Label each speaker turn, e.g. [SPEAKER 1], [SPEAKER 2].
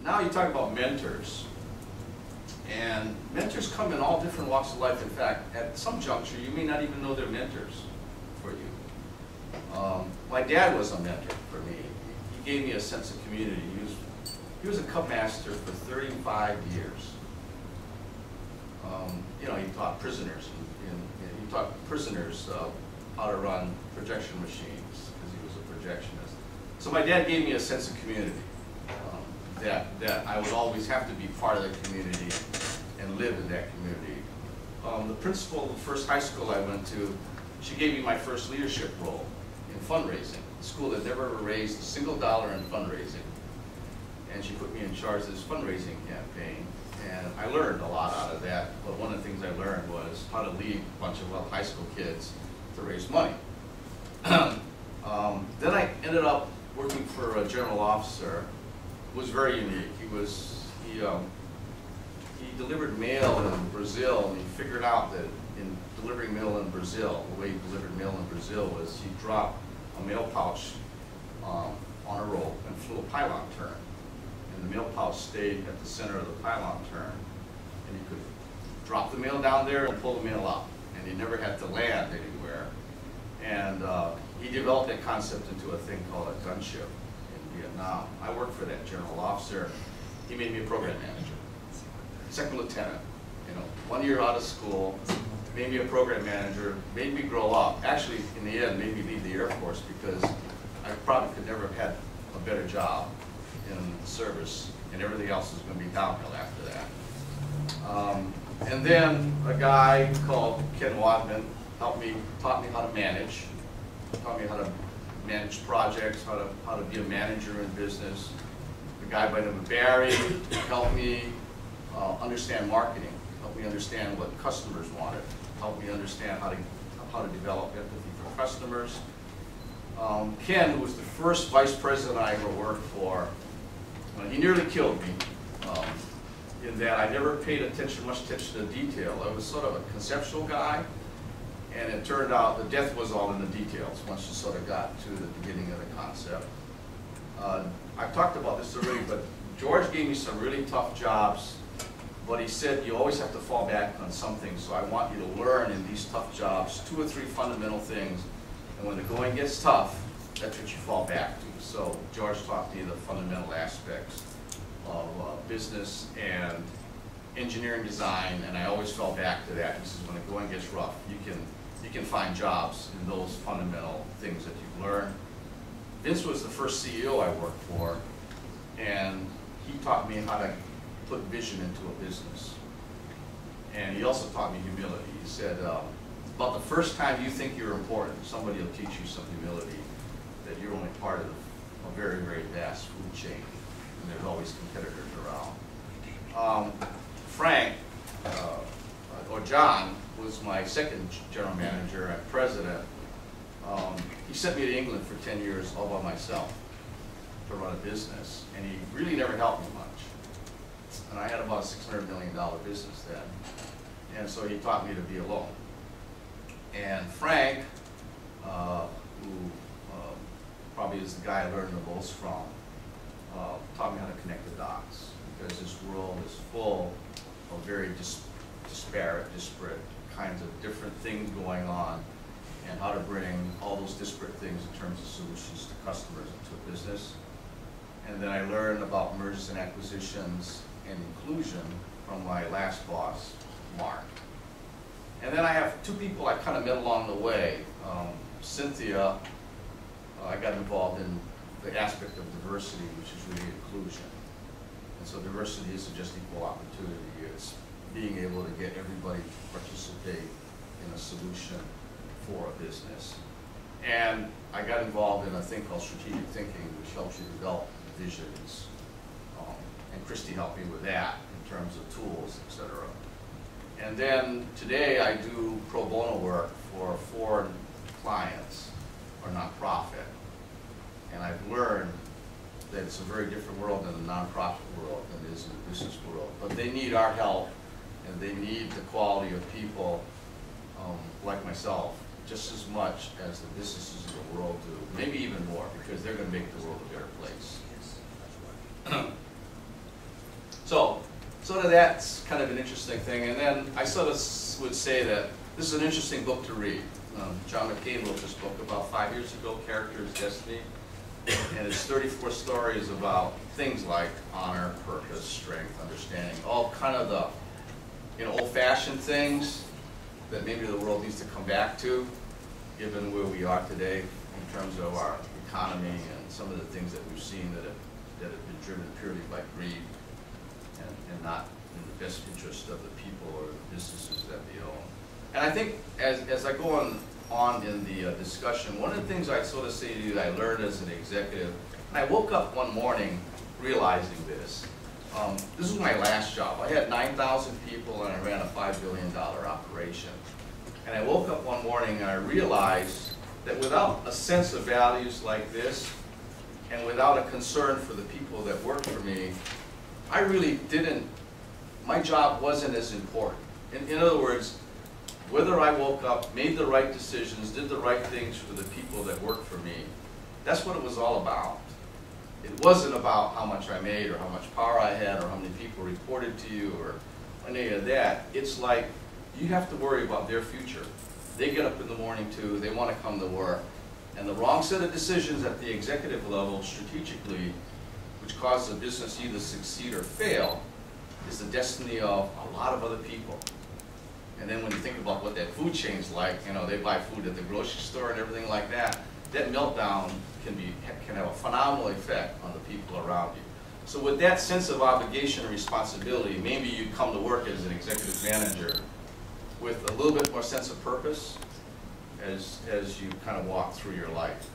[SPEAKER 1] Now you talk about mentors. And mentors come in all different walks of life. In fact, at some juncture, you may not even know they're mentors for you. My dad was a mentor for me. He gave me a sense of community. He was a Cub Master for 35 years. You know, he taught prisoners. He taught prisoners how to run projection machines because he was a projectionist. So my dad gave me a sense of community. That I would always have to be part of the community and live in that community. The principal of the first high school I went to, she gave me my first leadership role in fundraising. The school had never raised a single dollar in fundraising. And she put me in charge of this fundraising campaign. And I learned a lot out of that, but one of the things I learned was how to lead a bunch of high school kids to raise money. Then I ended up working for a general officer. Was very unique. He delivered mail in Brazil, and he figured out that in delivering mail in Brazil, the way he delivered mail in Brazil was he dropped a mail pouch on a rope and flew a pylon turn. And the mail pouch stayed at the center of the pylon turn, and he could drop the mail down there and pull the mail up, and he never had to land anywhere. And he developed that concept into a thing called a gunship. Vietnam. I worked for that general officer. He made me a program manager, second lieutenant. You know, 1 year out of school, made me a program manager, made me grow up. Actually, in the end, made me leave the Air Force because I probably could never have had a better job in service, and everything else was going to be downhill after that. And then a guy called Ken Wadman taught me how to manage, taught me how to manage projects, how to be a manager in business. A guy by the name of Barry helped me understand marketing, helped me understand what customers wanted, helped me understand how to develop empathy for customers. Ken, who was the first vice president I ever worked for, he nearly killed me in that I never paid much attention to detail. I was sort of a conceptual guy. And it turned out the death was all in the details once you sort of got to the beginning of the concept. I've talked about this already, but George gave me some really tough jobs, but he said you always have to fall back on something, so I want you to learn in these tough jobs 2 or 3 fundamental things, and when the going gets tough, that's what you fall back to. So George taught me the fundamental aspects of business and engineering design, and I always fell back to that. He says when the going gets rough, you can find jobs in those fundamental things that you've learned. Vince was the first CEO I worked for, and he taught me how to put vision into a business. And he also taught me humility. He said, about the first time you think you're important, somebody will teach you some humility, that you're only part of a very, very vast food chain, and there's always competitors around. Frank, or John, was my second general manager and president. He sent me to England for 10 years all by myself to run a business, and he really never helped me much. And I had about a $600 million business then, and so he taught me to be alone. And Frank, who probably is the guy I learned the most from, taught me how to connect the dots, because this world is full of very disparate, disparate kinds of different things going on, and how to bring all those disparate things in terms of solutions to customers and to business. And then I learned about mergers and acquisitions and inclusion from my last boss, Mark. And then I have 2 people I kind of met along the way. Cynthia, I got involved in the aspect of diversity, which is really inclusion. And so diversity isn't just equal opportunity, it's being able to get everybody to participate in a solution for a business. And I got involved in a thing called strategic thinking, which helps you develop visions. And Christy helped me with that in terms of tools, etc. And then today I do pro bono work for foreign clients or nonprofit. And I've learned that it's a very different world than the nonprofit world than it is in the business world. But they need our help, and they need the quality of people like myself just as much as the businesses of the world do, maybe even more, because they're going to make the world a better place. So that's kind of an interesting thing. And then I sort of would say that this is an interesting book to read. John McCain wrote this book about 5 years ago, Character's Destiny. And it's 34 stories about things like honor, purpose, strength, understanding, all kind of the old-fashioned things that maybe the world needs to come back to, given where we are today in terms of our economy and some of the things that we've seen that have been driven purely by greed and not in the best interest of the people or the businesses that they own. And I think as I go on in the discussion, one of the things I'd sort of say to you that I learned as an executive, and I woke up one morning realizing this. This was my last job. I had 9,000 people and I ran a $5 billion operation. And I woke up one morning and I realized that without a sense of values like this, and without a concern for the people that worked for me, I really didn't, my job wasn't as important. In other words, whether I woke up, made the right decisions, did the right things for the people that worked for me, that's what it was all about. It wasn't about how much I made or how much power I had or how many people reported to you or any of that. It's like you have to worry about their future. They get up in the morning too, they want to come to work. And the wrong set of decisions at the executive level strategically, which causes a business to either succeed or fail, is the destiny of a lot of other people. And then when you think about what that food chain's like, they buy food at the grocery store and everything like that, that meltdown can have a phenomenal effect on the people around you. So with that sense of obligation and responsibility, maybe you come to work as an executive manager with a little bit more sense of purpose as you kind of walk through your life.